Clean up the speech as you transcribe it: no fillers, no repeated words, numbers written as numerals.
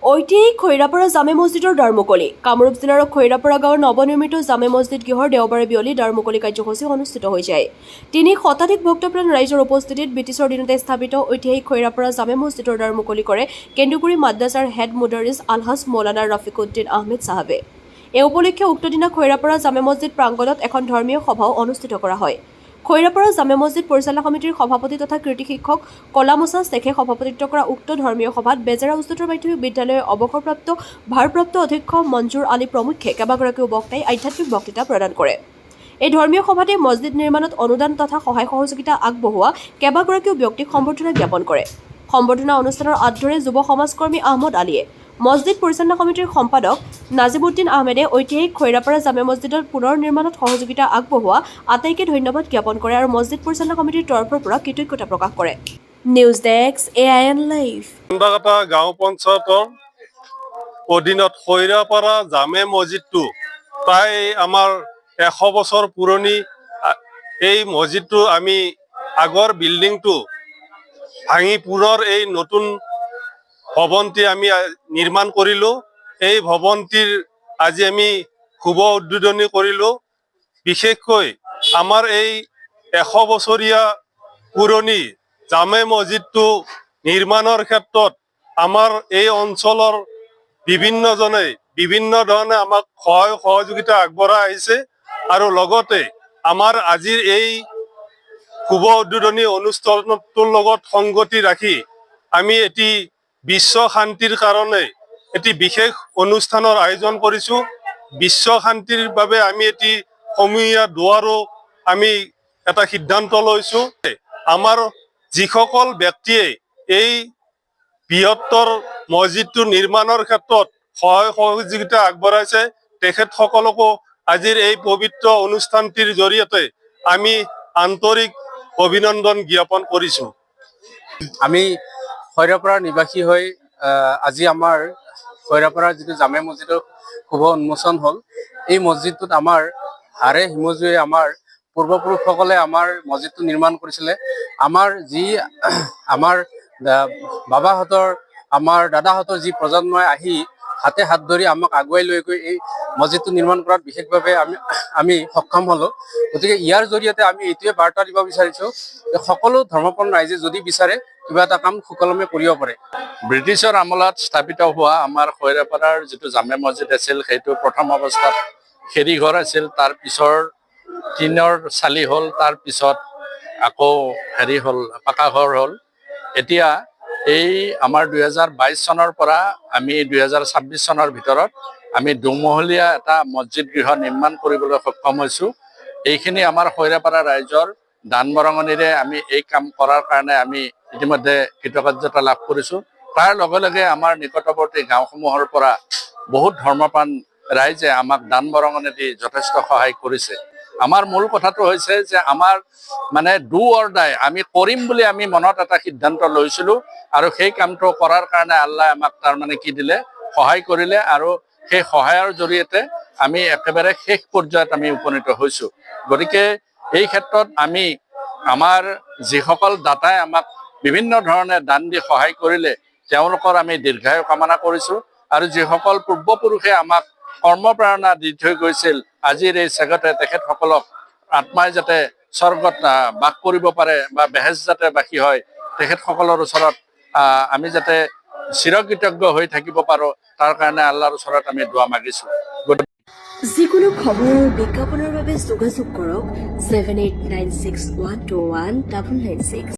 ঐতিহাসিক খৈৰাপাৰা জামে মছজিদৰ দ্বাৰ মুকলি। কামৰূপ জিলাৰ খৈৰাপাৰা গাঁৱৰ নৱনিৰ্মিত জামে মছজিদ গৃহৰ দেওবাৰে বিয়লি দ্বাৰ মুকলি কাৰ্যসূচী অনুষ্ঠিত হৈ যায়। ৩ শতাধিক ভক্তপ্ৰাণ ৰাইজৰ উপস্থিতিত ব্ৰিটিছৰ দিনতে স্থাপিত ঐতিহাসিক খৈৰাপাৰা জামে মছজিদৰ দ্বাৰ মুকলি কৰে কেন্দুগুৰি মাদ্ৰাছাৰ হেড মুদাৰিছ আলহাজ মৌলানা ৰফিকুদ্দিন আহমেদ চাহাবে। এই উপলক্ষে উক্ত দিনা খৈৰাপাৰা জামে মছজিদ প্ৰাংগণত এখন ধৰ্মীয় সভাও অনুষ্ঠিত কৰা হয়। খৈৰাপাৰা জামে মছজিদ পৰিচালনা সমিতিৰ সভাপতি তথা কৃতি শিক্ষক কলামুছা শ্বেখে সভাপতিত্ব কৰা উক্ত ধৰ্মীয় সভাত বেজেৰা উচ্চতৰ মাধ্যমিক বিদ্যালয়ৰ অৱসৰপ্ৰাপ্ত ভাৰপ্ৰাপ্ত অধ্যক্ষ মঞ্জুৰ আলী প্ৰমুখ্যে কেইবাগৰাকীও বক্তাই আধ্যাত্মিক বক্তৃতা প্ৰদান কৰে। এই ধৰ্মীয় সভাতে মছজিদ নিৰ্মাণত অনুদান তথা সহায় সহযোগিতা আগবঢ়োৱা কেইবাগৰাকীও ব্যক্তিক সম্বৰ্ধনা জ্ঞাপন কৰে। সম্বৰ্ধনা অনুষ্ঠানৰ আঁত ধৰে যুৱ সমাজকৰ্মী আহমদ আলীয়ে। মছজিদ পৰিচালনা সমিতিৰ সম্পাদক নাজিমুদ্দিন আহমেদে ঐতিহাসিক খৈৰাপাৰা জামে মছজিদৰ পুনৰ নিৰ্মাণত সহযোগিতা আগবঢ়োৱা আটাইকে ধন্যবাদ জ্ঞাপন কৰে আৰু মছজিদ পৰিচালনা সমিতিৰ তৰফৰ পৰা কৃতজ্ঞতা প্ৰকাশ কৰে। News desk AIN live. Khandakata গাঁও পঞ্চায়তৰ অধীনত খৈৰাপাৰা জামে মছজিদটো প্ৰায় আমাৰ 100 বছৰ পুৰণি। এই মছজিদটো আমি আগৰ বিল্ডিংটো ভাঙি পুনৰ এই নতুন ভৱনটি আমি নিৰ্মাণ কৰিলোঁ। এই ভৱনটিৰ আজি আমি শুভ উদ্বোধনী কৰিলোঁ। বিশেষকৈ আমাৰ এই 100 বছৰীয়া পুৰণি জামে মছজিদটো নিৰ্মাণৰ ক্ষেত্ৰত আমাৰ এই অঞ্চলৰ বিভিন্নজনে বিভিন্ন ধৰণে আমাক সহায় সহযোগিতা আগবঢ়াই আহিছে আৰু লগতে আমাৰ আজিৰ এই শুভ উদ্বোধনী অনুষ্ঠানটোৰ লগত সংগতি ৰাখি আমি এটি বিশ্ব শান্তিৰ কাৰণে এটি বিশেষ অনুষ্ঠানৰ আয়োজন কৰিছোঁ। বিশ্ব শান্তিৰ বাবে আমি এটি সমূহীয়া দুৱাৰো আমি এটা সিদ্ধান্ত লৈছোঁ। আমাৰ যিসকল ব্যক্তিয়ে এই বৃহত্তৰ মছজিদটো নিৰ্মাণৰ ক্ষেত্ৰত সহায় সহযোগিতা আগবঢ়াইছে তেখেতসকলকো আজিৰ এই পবিত্ৰ অনুষ্ঠানটিৰ জৰিয়তে আমি আন্তৰিক অভিনন্দন জ্ঞাপন কৰিছোঁ। আমি খৈৰাপাৰা নিবাসী হৈ আজি আমাৰ খৈৰাপাৰাৰ যিটো জামে মছজিদৰ শুভ উন্মোচন হ'ল। এই মছজিদটোত আমাৰ হাড়ে হিমজুৱে আমাৰ পূৰ্বপুৰুষসকলে আমাৰ মছজিদটো নিৰ্মাণ কৰিছিলে। আমাৰ বাবাহঁতৰ আমাৰ দাদাহঁতৰ যি প্ৰজন্মই আহি হাতে হাত ধৰি আমাক আগুৱাই লৈ গৈ এই মছজিদটো নিৰ্মাণ কৰাত বিশেষভাৱে আমি সক্ষম হ'লোঁ। গতিকে ইয়াৰ জৰিয়তে আমি এইটোৱে বাৰ্তা দিব বিচাৰিছোঁ যে সকলো ধৰ্মপ্ৰাণ ৰাইজে যদি বিচাৰে কিবা এটা কাম সুকলমে কৰিব পাৰে। ব্ৰিটিছৰ আমোলাত স্থাপিত হোৱা আমাৰ খৈৰাপাৰাৰ যিটো জামে মছজিদ আছিল সেইটো প্ৰথম অৱস্থাত খেৰীঘৰ আছিল। তাৰ পিছৰ টিনৰ চালি হ'ল, তাৰ পিছত আকৌ হ'ল পাকা ঘৰ হ'ল। এতিয়া এই আমাৰ 2022 চনৰ পৰা আমি 2026 চনৰ ভিতৰত আমি দুমহলীয়া এটা মছজিদ গৃহ নিৰ্মাণ কৰিবলৈ সক্ষম হৈছোঁ। এইখিনি আমাৰ খৈৰাপাৰা ৰাইজৰ দান বৰঙণিৰে আমি এই কাম কৰাৰ কাৰণে আমি ইতিমধ্যে কৃতকাৰ্যতা লাভ কৰিছোঁ। তাৰ লগে লগে আমাৰ নিকটৱৰ্তী গাঁওসমূহৰ পৰা বহুত ধৰ্মপ্ৰাণ ৰাইজে আমাক দান বৰঙণি দি যথেষ্ট সহায় কৰিছে। আমাৰ মূল কথাটো হৈছে যে আমাৰ মানে ডু অৰ ডাই আমি কৰিম বুলি আমি মনত এটা সিদ্ধান্ত লৈছিলোঁ আৰু সেই কামটো কৰাৰ কাৰণে আল্লাহ আমাক তাৰমানে কি দিলে, সহায় কৰিলে আৰু সেই সহায়ৰ জৰিয়তে আমি একেবাৰে শেষ পৰ্যায়ত আমি উপনীত হৈছোঁ। গতিকে এই ক্ষেত্ৰত আমি আমাৰ যিসকল দাতাই আমাক বিভিন্ন ধৰণে দান দি সহায় কৰিলে তেওঁলোকৰ আমি দীৰ্ঘায়ু কামনা কৰিছোঁ আৰু যিসকল পূৰ্বপুৰুষে আমাক কৰ্মপ্ৰেৰণা দি থৈ গৈছিল আজিৰ এই চেগতে তেখেতসকলক আত্মাই যাতে স্বৰ্গত বাস কৰিব পাৰে বা বেহেষ্ট যাতে বাসী হয় তেখেতসকলৰ ওচৰত আমি যাতে চিৰকৃতজ্ঞ হৈ থাকিব পাৰোঁ তাৰ কাৰণে আল্লাহৰ ওচৰত আমি দোৱা মাগিছোঁ। যিকোনো খবৰ বিজ্ঞাপনৰ বাবে যোগাযোগ কৰক 7896121996।